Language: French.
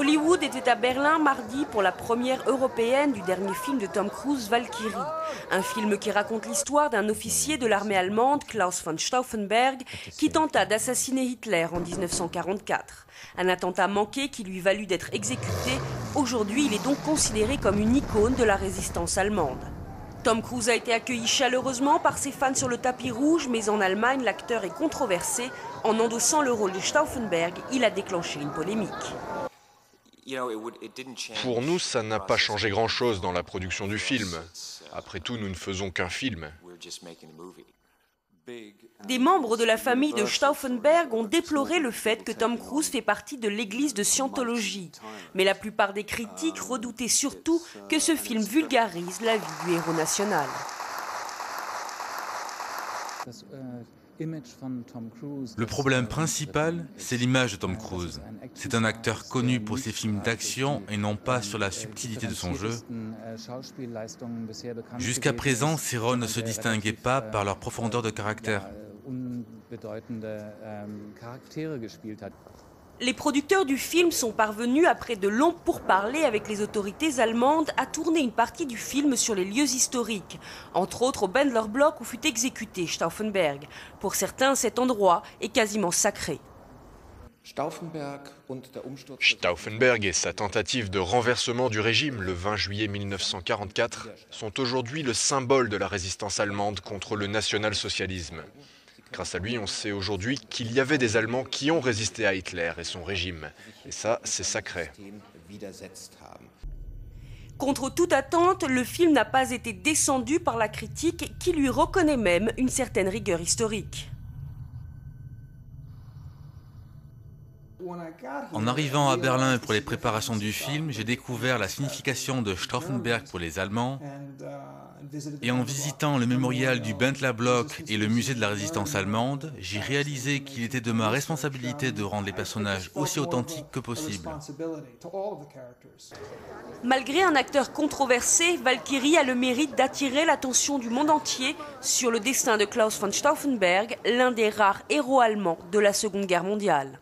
Hollywood était à Berlin mardi pour la première européenne du dernier film de Tom Cruise, Valkyrie. Un film qui raconte l'histoire d'un officier de l'armée allemande, Klaus von Stauffenberg, qui tenta d'assassiner Hitler en 1944. Un attentat manqué qui lui valut d'être exécuté. Aujourd'hui, il est donc considéré comme une icône de la résistance allemande. Tom Cruise a été accueilli chaleureusement par ses fans sur le tapis rouge, mais en Allemagne, l'acteur est controversé. En endossant le rôle de Stauffenberg, il a déclenché une polémique. Pour nous, ça n'a pas changé grand-chose dans la production du film. Après tout, nous ne faisons qu'un film. Des membres de la famille de Stauffenberg ont déploré le fait que Tom Cruise fait partie de l'église de Scientologie. Mais la plupart des critiques redoutaient surtout que ce film vulgarise la vie du héros national. Le problème principal, c'est l'image de Tom Cruise. C'est un acteur connu pour ses films d'action et non pas sur la subtilité de son jeu. Jusqu'à présent, ses rôles ne se distinguaient pas par leur profondeur de caractère. Les producteurs du film sont parvenus, après de longs pourparlers avec les autorités allemandes, à tourner une partie du film sur les lieux historiques, entre autres au Bendler Block où fut exécuté Stauffenberg. Pour certains, cet endroit est quasiment sacré. Stauffenberg et sa tentative de renversement du régime le 20 juillet 1944 sont aujourd'hui le symbole de la résistance allemande contre le national-socialisme. Grâce à lui, on sait aujourd'hui qu'il y avait des Allemands qui ont résisté à Hitler et son régime. Et ça, c'est sacré. Contre toute attente, le film n'a pas été descendu par la critique qui lui reconnaît même une certaine rigueur historique. En arrivant à Berlin pour les préparations du film, j'ai découvert la signification de Stauffenberg pour les Allemands. Et en visitant le mémorial du Bendler Block et le musée de la résistance allemande, j'ai réalisé qu'il était de ma responsabilité de rendre les personnages aussi authentiques que possible. Malgré un acteur controversé, Valkyrie a le mérite d'attirer l'attention du monde entier sur le destin de Klaus von Stauffenberg, l'un des rares héros allemands de la Seconde Guerre mondiale.